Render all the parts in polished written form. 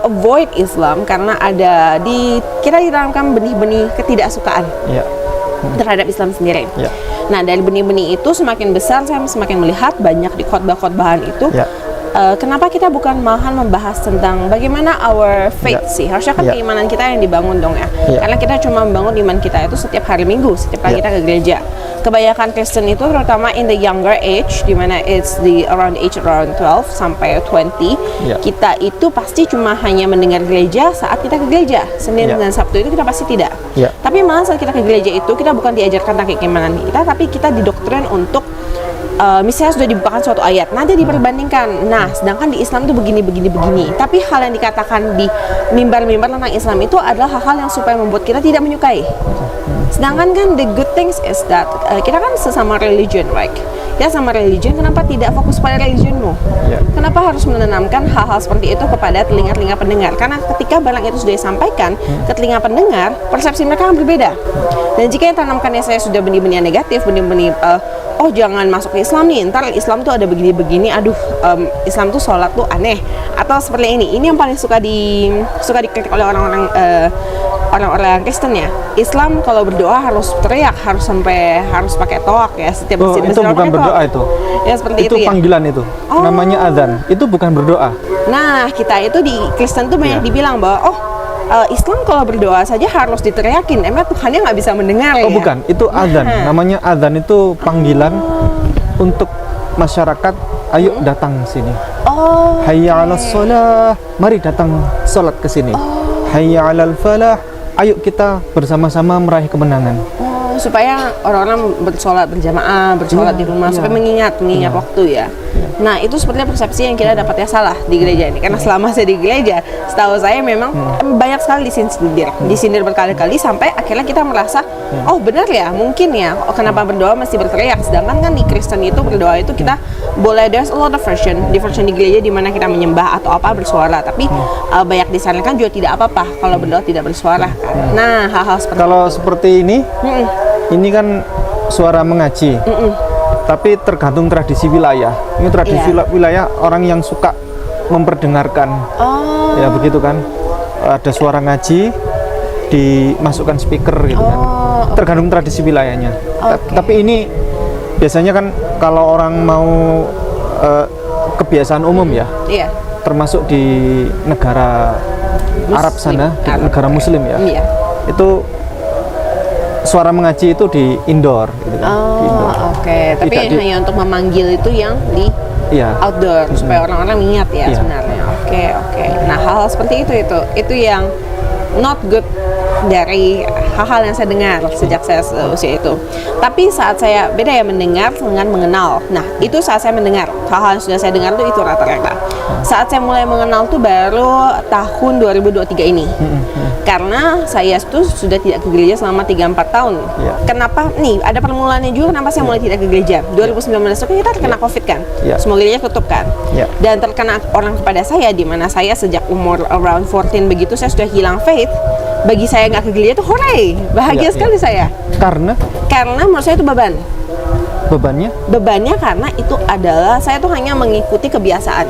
avoid Islam karena kita ditanamkan benih-benih ketidaksukaan terhadap Islam sendiri. Nah, dari benih-benih itu semakin besar saya semakin melihat banyak di khotbah-khotbahan itu. Kenapa kita bukan malahan membahas tentang bagaimana our faith sih? Harusnya kan keimanan kita yang dibangun dong ya. Karena kita cuma membangun iman kita itu setiap hari Minggu, setiap kali kita ke gereja. Kebanyakan Kristen itu terutama in the younger age, di mana it's around 12 sampai 20, kita itu pasti cuma hanya mendengar gereja saat kita ke gereja. Senin dan Sabtu itu kita pasti tidak. Tapi malah saat kita ke gereja itu kita bukan diajarkan tentang keimanan kita, tapi kita didoktrin untuk misalnya sudah dibukakan suatu ayat, nanti diperbandingkan. Nah, sedangkan di Islam itu begini. Tapi hal yang dikatakan di mimbar-mimbar tentang Islam itu adalah hal-hal yang supaya membuat kita tidak menyukai. Sedangkan kan the good things is that kita kan sesama religion, right? Ya sama religion, kenapa tidak fokus pada religionmu? Kenapa harus menanamkan hal-hal seperti itu kepada telinga-telinga pendengar? Karena ketika barang itu sudah disampaikan ke telinga pendengar, persepsi mereka akan berbeda. Dan jika yang tanamkannya saya sudah benih-benih negatif, benih-benih oh jangan masuk ke Islam nih, ntar Islam tuh ada begini-begini, aduh Islam tuh sholat tuh aneh, atau seperti ini yang paling suka dikritik oleh orang-orang Kristen ya. Islam kalau berdoa harus teriak, harus pakai toak ya setiap masjid. Itu bukan berdoa itu. Ya seperti itu ya. Panggilan itu. Namanya adzan. Itu bukan berdoa. Nah, kita itu di Kristen tuh banyak dibilang bahwa Islam kalau berdoa saja harus diteriakin, emang Tuhannya nggak bisa mendengar ya? Bukan, itu adzan. Namanya adzan itu panggilan untuk masyarakat, ayo datang sini. Hayya 'alas shalah, mari datang salat ke sini. Hayya 'alal falah, ayo kita bersama-sama meraih kemenangan. Supaya orang-orang bersolat berjamaah, bersolat di rumah, supaya mengingat waktu ya. Nah, itu sepertinya persepsi yang kita dapatnya salah di gereja ini. Karena selama saya di gereja, setahu saya memang banyak sekali disindir berkali-kali sampai akhirnya kita merasa, oh benar ya, mungkin ya, kenapa berdoa mesti berteriak. Sedangkan kan di Kristen itu berdoa itu kita boleh, there's a lot of version di gereja di mana kita menyembah atau apa bersuara, tapi banyak disarankan juga tidak apa-apa kalau berdoa tidak bersuara. Nah, hal-hal seperti kalau itu. Seperti ini kan suara mengaji. Tapi tergantung tradisi wilayah. Ini tradisi wilayah orang yang suka memperdengarkan. Ya begitu kan. Ada suara ngaji dimasukkan speaker gitu kan. Tergantung tradisi wilayahnya. Tapi ini biasanya kan kalau orang mau kebiasaan umum ya. Termasuk di negara Muslim, Arab sana, di negara Muslim ya. Itu suara mengaji itu di indoor gitu kan. Tapi hanya untuk memanggil itu yang di outdoor supaya orang-orang ingat ya sebenarnya. Nah, hal-hal seperti itu yang not good dari hal-hal yang saya dengar sejak saya usia itu. Tapi saat saya beda ya mendengar dengan mengenal. Nah, itu saat saya mendengar hal-hal yang sudah saya dengar itu rata-rata. Saat saya mulai mengenal tuh baru tahun 2023 ini. Karena saya tuh sudah tidak ke gereja selama 3-4 tahun. Kenapa? Nih, ada permulaannya juga kenapa saya mulai tidak ke gereja. 2019 itu kita terkena COVID kan. Semua gereja tutup kan. Dan terkena orang kepada saya di mana saya sejak umur around 14 begitu saya sudah hilang faith. Bagi saya nggak ke gereja itu hooray, bahagia sekali saya. Karena menurut saya itu beban. Bebannya karena itu adalah saya tuh hanya mengikuti kebiasaan.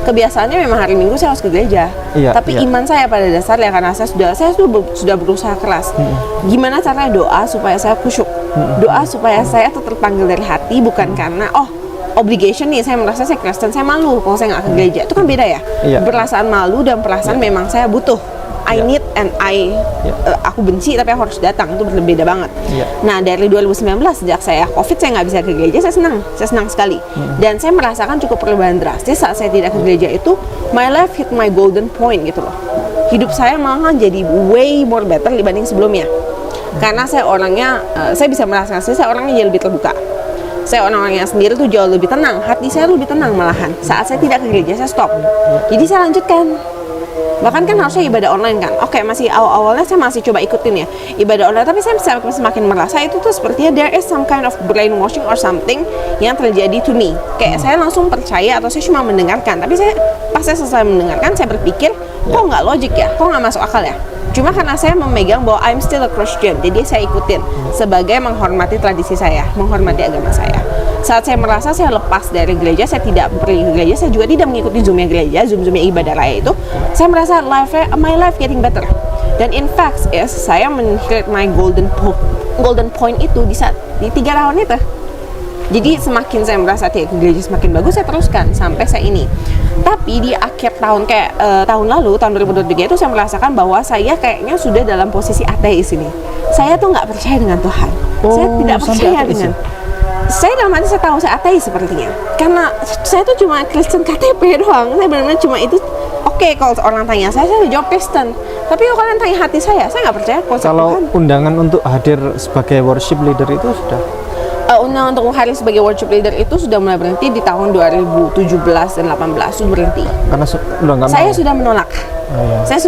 Kebiasaannya memang hari Minggu saya harus ke gereja. Tapi iman saya pada dasarnya karena saya sudah berusaha keras. Gimana caranya doa supaya saya khusyuk? Doa supaya saya tuh terpanggil dari hati, bukan karena obligation nih, saya merasa saya Kristen, saya malu kalau saya nggak ke gereja. Itu kan beda ya. Perasaan malu dan perasaan memang saya butuh. I need and aku benci tapi aku harus datang, itu berbeda banget. Nah, dari 2019 sejak saya COVID saya nggak bisa ke gereja, saya senang sekali. Dan saya merasakan cukup perubahan drastis saat saya tidak ke gereja itu. My life hit my golden point gitu loh. Hidup saya malah jadi way more better dibanding sebelumnya. Karena saya orangnya, saya bisa merasakan saya orangnya jadi lebih terbuka. Saya orang-orang yang sendiri tuh jauh lebih tenang, hati saya lebih tenang malahan. Saat saya tidak ke gereja saya stop. Jadi saya lanjutkan. Bahkan kan harusnya ibadah online kan. Masih awal-awalnya saya masih coba ikutin ya ibadah online, tapi saya semakin merasa itu tuh sepertinya there is some kind of brainwashing or something yang terjadi to me. Kayak saya langsung percaya atau saya cuma mendengarkan, tapi pas saya selesai mendengarkan saya berpikir kok nggak logik ya, kok nggak masuk akal ya. Cuma karena saya memegang bahwa I'm still a Christian, jadi saya ikutin sebagai menghormati tradisi saya, menghormati agama saya. Saat saya merasa saya lepas dari gereja, saya tidak pergi ke gereja, saya juga tidak mengikuti zoomnya gereja, zoomnya ibadah raya itu, saya merasa my life getting better. Dan in fact saya men-hit my golden point itu di 3 tahun itu. Jadi semakin saya merasa ke gereja semakin bagus, saya teruskan sampai saya ini. Tapi di akhir tahun tahun lalu, tahun 2023 itu saya merasakan bahwa saya kayaknya sudah dalam posisi ateis ini. Saya tuh nggak percaya dengan Tuhan. Saya tidak percaya dengan. Saya dalam hati saya tahu saya ateis sepertinya. Karena saya tuh cuma Kristen KTP doang. Saya benar-benar cuma itu. Oke, kalau orang tanya saya jawab Kristen. Tapi kalau kalian tanya hati saya nggak percaya kalau Tuhan. Undangan untuk hadir sebagai worship leader itu sudah. Undangan untuk hadir sebagai worship leader itu sudah mulai berhenti di tahun 2017 dan 18 sudah berhenti. Karena saya sudah menolak. Saya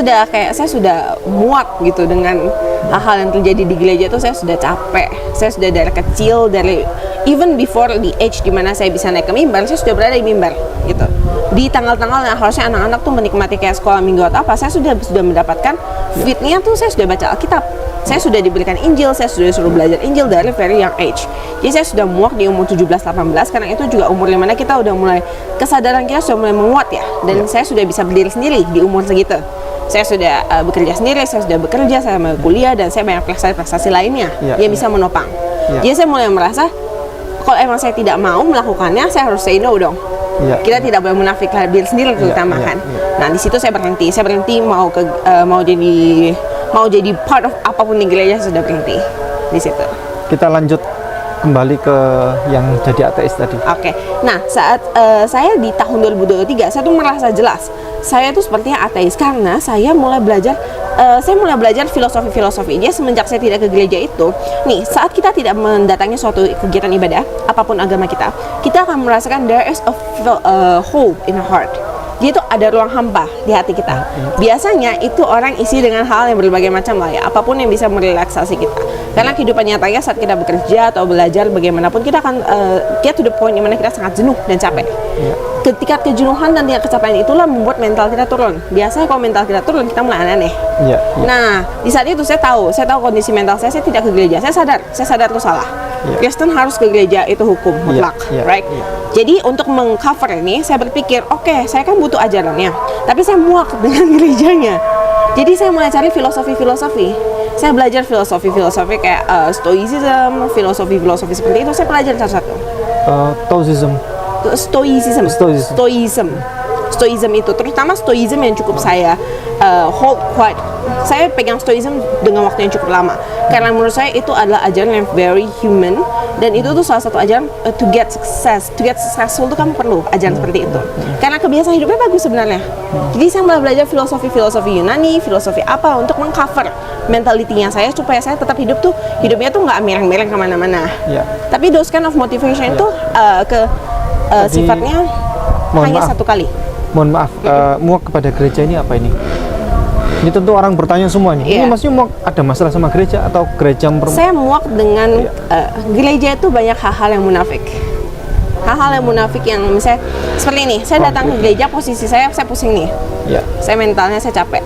sudah muak gitu dengan hal-hal yang terjadi di gereja itu. Saya sudah capek. Saya sudah dari kecil, dari even before the age di mana saya bisa naik ke mimbar, saya sudah berada di mimbar gitu. Di tanggal-tanggal yang harusnya anak-anak tuh menikmati kayak sekolah minggu atau apa, saya sudah mendapatkan fitnya tuh. Saya sudah baca Alkitab. Saya sudah diberikan Injil, saya sudah disuruh belajar Injil dari very young age. Jadi saya sudah muak di umur 17-18 karena itu juga umur dimana kita udah mulai, kesadaran kita sudah mulai menguat ya. Dan saya sudah bisa berdiri sendiri di umur segitu. Saya sudah bekerja sendiri, saya sudah bekerja, saya mau kuliah, dan saya banyak prestasi lainnya yang bisa menopang. Jadi saya mulai merasa, kalau emang saya tidak mau melakukannya, saya harus say no dong. Kita tidak boleh munafik diri sendiri terutama kan. Nah di situ saya berhenti mau jadi part of apapun di gereja, sudah berhenti di situ. Kita lanjut kembali ke yang jadi ateis tadi. Oke. Nah, saat saya di tahun 2023, saya tuh merasa jelas saya tuh sepertinya ateis karena saya mulai belajar filosofi. Jadi semenjak saya tidak ke gereja itu, nih saat kita tidak mendatangi suatu kegiatan ibadah, apapun agama kita akan merasakan there is a hole in our heart. Jadi itu ada ruang hampa di hati kita. Biasanya itu orang isi dengan hal yang berbagai macam lah ya, apapun yang bisa merelaksasi kita. Karena kehidupan nyatanya saat kita bekerja atau belajar bagaimanapun, kita akan get to the point dimana kita sangat jenuh dan capek. Ketika kejenuhan dan tingkat capaian itulah membuat mental kita turun. Biasanya kalau mental kita turun, kita mulai aneh-aneh. Nah, di saat itu saya tahu kondisi mental saya tidak ke gereja. Saya sadar itu salah. Kristen harus ke gereja, itu hukum mutlak, right? Jadi untuk mengcover ini, saya berpikir, oke, saya kan butuh ajarannya, tapi saya muak dengan gerejanya. Jadi saya mulai cari filosofi. Saya belajar filosofi kayak stoicism, filosofi seperti itu. Saya pelajari satu-satu. Stoicism itu, terutama stoicism yang cukup saya hold quite. Saya pegang stoicism dengan waktu yang cukup lama karena menurut saya itu adalah ajaran yang very human, dan itu tuh salah satu ajaran to get successful tuh kamu perlu ajaran seperti itu karena kebiasaan hidupnya bagus sebenarnya. Jadi saya mulai belajar filosofi Yunani, filosofi apa untuk mengcover mentalitinya saya supaya saya tetap hidupnya tuh nggak mereng-mereng kemana-mana. Tapi those kind of motivation itu sifatnya hanya satu kali. Mohon maaf, muak kepada gereja ini apa ini? Ini tentu orang bertanya semuanya. Ini maksudnya muak ada masalah sama gereja atau gereja Saya muak dengan gereja itu banyak hal-hal yang munafik. Hal-hal yang munafik yang misalnya seperti ini. Saya datang ke gereja, posisi saya pusing nih. Saya mentalnya saya capek.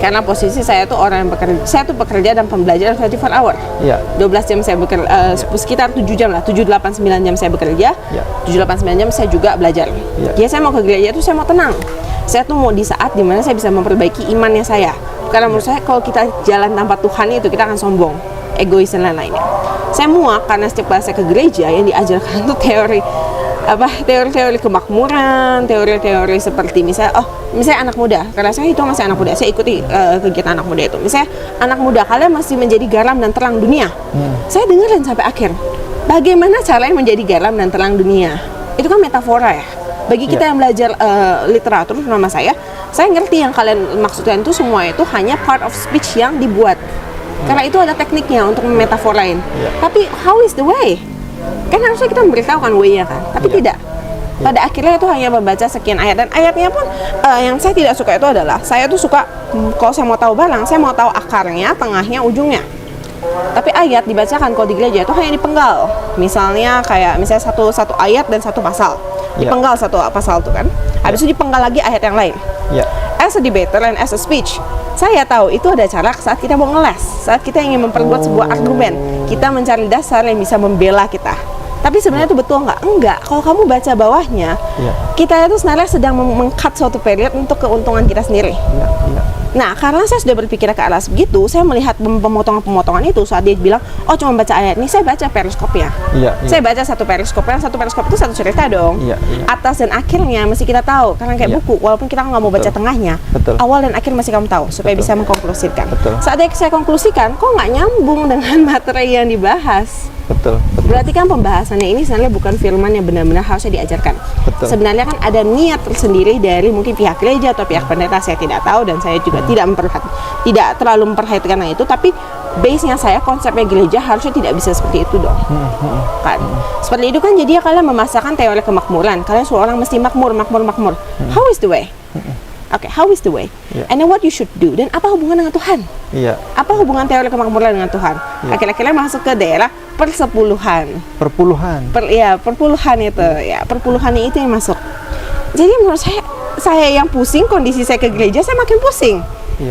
Karena posisi saya tuh orang yang bekerja. Saya tuh pekerja dan pembelajaran 24 hour. 12 jam saya bekerja, sekitar 7 jam lah, 7-8-9 jam saya bekerja. 7-8-9 jam saya juga belajar. Jadi saya mau ke gereja itu saya mau tenang. Saya tuh mau di saat dimana saya bisa memperbaiki imannya saya. Karena menurut saya kalau kita jalan tanpa Tuhan itu kita akan sombong, egois dan lain-lainnya. Saya muak karena setiap kali saya ke gereja yang diajarkan tuh teori kemakmuran, teori seperti misalnya anak muda. Karena saya itu masih anak muda, saya ikuti kegiatan anak muda itu. Misalnya anak muda, kalian masih menjadi garam dan terang dunia. Saya dengerin sampai akhir. Bagaimana caranya menjadi garam dan terang dunia? Itu kan metafora ya. Bagi kita yang belajar literatur, terutama saya ngerti yang kalian maksudkan itu semua itu hanya part of speech yang dibuat. Karena itu ada tekniknya untuk memetaforain. Tapi how is the way? Kan harusnya kita memberitahukan way-nya kan, tapi tidak. Pada akhirnya itu hanya membaca sekian ayat, dan ayatnya pun yang saya tidak suka itu adalah saya tuh suka kalau saya mau tahu barang, saya mau tahu akarnya, tengahnya, ujungnya. Tapi ayat dibacakan kalau di gereja itu hanya dipenggal. Misalnya satu ayat dan satu pasal. Dipenggal satu pasal tuh kan. Habis itu dipenggal lagi ayat yang lain. As a debater and as a speech, Saya tahu itu ada cara saat kita mau ngeles, saat kita ingin memperkuat sebuah argumen, kita mencari dasar yang bisa membela kita. Tapi sebenarnya itu betul nggak? Enggak. Kalau kamu baca bawahnya, kita itu sebenarnya sedang meng-cut suatu period untuk keuntungan kita sendiri. Nah, karena saya sudah berpikir ke arah begitu, saya melihat pemotongan-pemotongan itu saat dia bilang, oh cuma baca ayat ini, saya baca periskopnya. Saya baca satu periskop itu satu cerita dong. Atas dan akhirnya mesti kita tahu, karena kayak buku, walaupun kita nggak mau baca tengahnya, awal dan akhir masih kamu tahu, supaya bisa mengkonklusikan. Saat saya konklusikan, kok nggak nyambung dengan materi yang dibahas. Berarti kan pembahasannya ini sebenarnya bukan firman yang benar-benar harusnya diajarkan. Sebenarnya kan ada niat tersendiri dari mungkin pihak gereja atau pihak pendeta, saya tidak tahu dan saya juga tidak terlalu memperhatikan itu, tapi base-nya saya, konsepnya gereja harusnya tidak bisa seperti itu dong. Kan? Seperti itu kan jadi kalian memasakkan teori kemakmuran. Kalian semua orang mesti makmur. How is the way? How is the way? And then what you should do? Dan apa hubungan dengan Tuhan? Apa hubungan teori kemakmuran dengan Tuhan? Akhir-akhirnya masuk ke daerah persepuluhan. Perpuluhan itu. Perpuluhannya itu yang masuk. Jadi menurut saya yang pusing, kondisi saya ke gereja, saya makin pusing.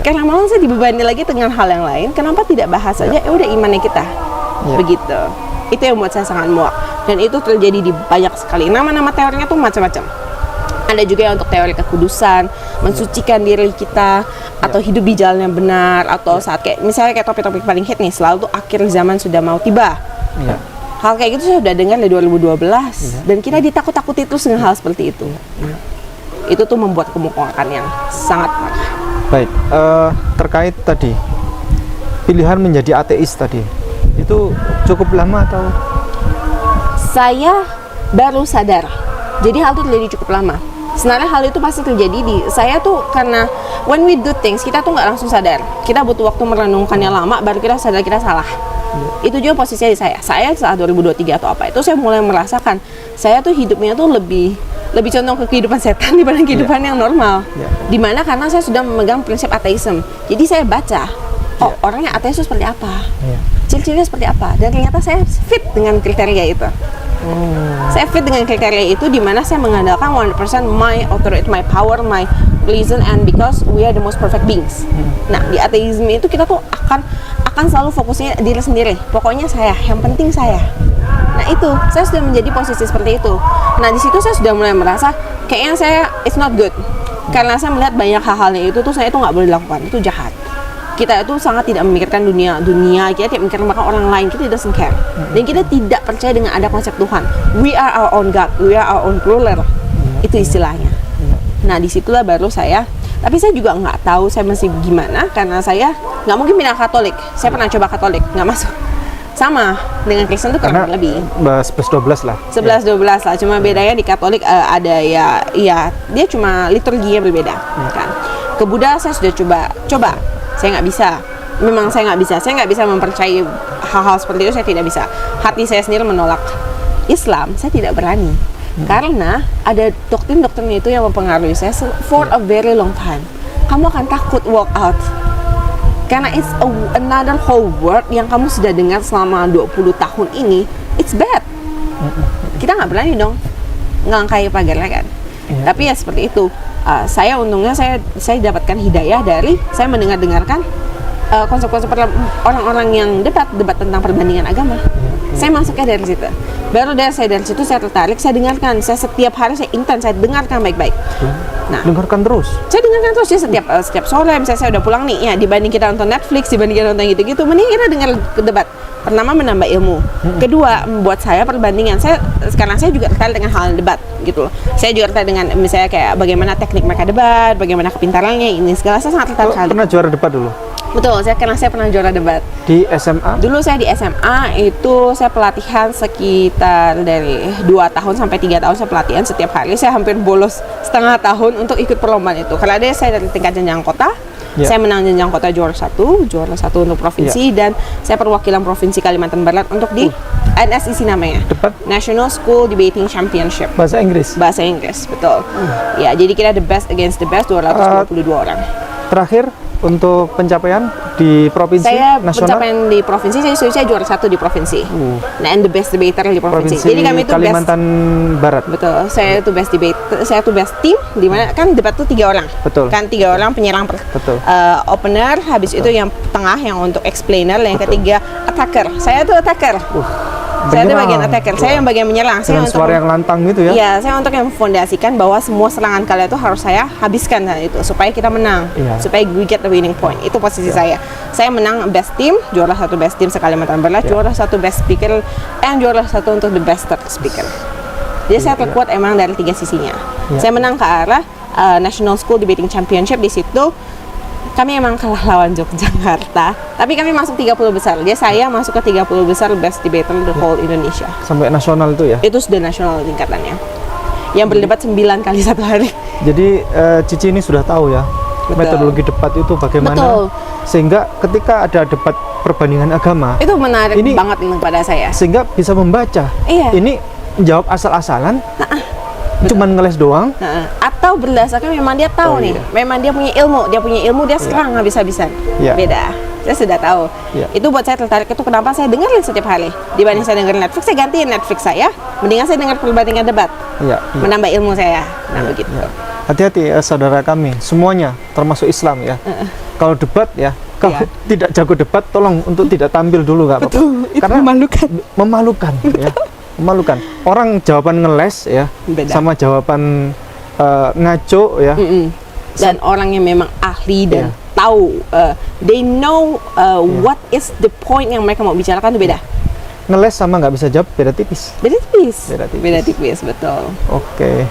Karena malah saya dibebani lagi dengan hal yang lain. Kenapa tidak bahas saja? Udah imannya kita. Begitu. Itu yang membuat saya sangat muak. Dan itu terjadi di banyak sekali. Nama-nama teorinya tuh macam-macam. Ada juga yang untuk teori kekudusan, mensucikan diri kita, atau hidup di jalan yang benar, atau saat misalnya kayak topik-topik paling hit nih, selalu tuh akhir zaman sudah mau tiba. Hal kayak gitu saya sudah dengar dari 2012, dan kita ditakut-takuti terus dengan hal seperti itu. Itu tuh membuat kemukakan yang sangat parah. Baik, terkait tadi pilihan menjadi ateis tadi, itu cukup lama atau? Saya baru sadar, jadi hal itu terjadi cukup lama. Sebenarnya hal itu pasti terjadi di saya tuh, karena when we do things kita tuh nggak langsung sadar. Kita butuh waktu merenungkannya lama baru kita sadar kita salah. Itu juga posisinya di saya saat 2023 atau apa itu, saya mulai merasakan saya tuh hidupnya tuh lebih condong ke kehidupan setan dibanding kehidupan yang normal. Dimana karena saya sudah memegang prinsip ateisme, jadi saya baca orangnya ateis itu seperti apa, ciri-cirinya seperti apa, dan ternyata saya fit dengan kriteria itu. Saya fit dengan kriteria itu, di mana saya mengandalkan 100% my authority, my power, my reason, and because we are the most perfect beings. Nah, di ateisme itu kita tuh akan selalu fokusnya diri sendiri. Pokoknya saya, yang penting saya. Nah, itu saya sudah menjadi posisi seperti itu. Nah, di situ saya sudah mulai merasa kayaknya saya it's not good. Karena saya melihat banyak hal-halnya itu tuh saya itu nggak boleh lakukan, itu jahat. Kita itu sangat tidak memikirkan dunia, kita tidak memikirkan orang lain, kita doesn't care. Dan kita tidak percaya dengan ada konsep Tuhan. We are our own God, we are our own ruler. Itu istilahnya. Nah, disitulah baru saya, tapi saya juga nggak tahu saya mesti gimana, karena saya nggak mungkin pindah Katolik. Saya pernah coba Katolik, nggak masuk. Sama dengan Kristen tuh kurang lebih 11-12 lah. 11-12 lah. Cuma bedanya di Katolik ada ya dia cuma liturginya berbeda kan. Ke Buddha saya sudah coba. Saya nggak bisa. Memang saya nggak bisa. Saya nggak bisa mempercayai hal-hal seperti itu. Saya tidak bisa. Hati saya sendiri menolak. Islam saya tidak berani. Karena ada doktrin-doktrin itu yang mempengaruhi saya for a very long time. Kamu akan takut walk out. Karena it's another whole world yang kamu sudah dengar selama 20 tahun ini. It's bad. Kita nggak berani dong ngelangkai pagarnya kan. Tapi ya seperti itu. Saya untungnya saya dapatkan hidayah dari saya mendengarkan konsep-konsep orang-orang yang debat tentang perbandingan agama. Saya masuknya dari situ. Baru dari situ saya tertarik, saya dengarkan. Saya setiap hari saya intens, saya dengarkan baik-baik. Nah, dengarkan terus. Saya dengarkan terus ya setiap sore. Misalnya saya udah pulang nih, ya dibanding kita nonton Netflix, dibanding kita nonton gitu-gitu, mending kita dengar debat. Pertama menambah ilmu. Kedua membuat saya perbandingan. Sekarang saya juga tertarik dengan hal debat gitu loh. Saya juga tertarik dengan misalnya kayak bagaimana teknik mereka debat, bagaimana kepintarannya ini segala. Saya sangat tertarik. Pernah juara debat dulu? Betul, karena saya pernah juara debat. Di SMA? Dulu saya di SMA itu saya pelatihan sekitar dari 2 tahun sampai 3 tahun saya pelatihan setiap hari. Saya hampir bolos setengah tahun untuk ikut perlombaan itu. Karena saya dari tingkat jenjang kota. Saya menang jenjang kota juara satu untuk provinsi, dan saya perwakilan provinsi Kalimantan Barat untuk di NSIC namanya. Debat? National School Debating Championship. Bahasa Inggris? Bahasa Inggris, betul. Ya, jadi kita the best against the best, 222 orang. Terakhir untuk pencapaian di provinsi Saya nasional? pencapaian di provinsi, saya juara 1 di provinsi. Nah, and the best debater di provinsi. Jadi kami itu Kalimantan Barat. Betul. Saya itu best debater, saya itu best team, di mana kan debat tuh 3 orang. Betul. Kan 3 orang penyerang, Betul. opener, habis itu yang tengah yang untuk explainer, yang ketiga attacker. Saya tuh attacker. Saya itu bagian attacker, saya yang bagian menyerang. Saya Dengan suara yang lantang gitu ya? Iya, saya untuk yang fondasikan bahwa semua serangan kalian itu harus saya habiskan itu supaya kita menang, supaya we get the winning point. Itu posisi saya. Saya menang best team, juara 1 best team se-Kalimantan Barat, juara 1 best speaker, and juara 1 untuk the best third speaker. Jadi saya terkuat emang dari 3 sisinya. Saya menang ke arah National School Debating Championship. Di situ kami emang kalah lawan Yogyakarta, tapi kami masuk 30 besar. Jadi saya masuk ke 30 besar best debater the whole Indonesia. Sampai nasional itu ya? Itu sudah nasional tingkatannya. Yang berdebat 9 kali 1 hari. Jadi Cici ini sudah tahu ya metodologi debat itu bagaimana. Betul. Sehingga ketika ada debat perbandingan agama, itu menarik banget kepada saya. Sehingga bisa membaca. Iya. Ini jawab asal-asalan. Cuman ngeles doang. Atau berdasarkan memang dia tahu memang dia punya ilmu, dia serang habis-habisan. Beda. Saya sudah tahu. Itu buat saya tertarik, itu kenapa saya dengerin setiap hari. Dibanding saya dengerin Netflix, saya gantiin Netflix saya, mendingan saya dengar perbandingan debat. Menambah ilmu saya. Nah, begitu. Hati-hati saudara kami, semuanya termasuk Islam ya. Kalau debat ya, kalau tidak jago debat, tolong untuk tidak tampil dulu, nggak apa-apa. Karena memalukan ya. Memalukan. Orang jawaban ngeles ya, sama jawaban ngaco ya. Dan orang yang memang ahli dan tahu, they know what is the point yang mereka mau bicarakan itu beda. Ngeles sama nggak bisa jawab beda tipis. Beda tipis, betul. Oke.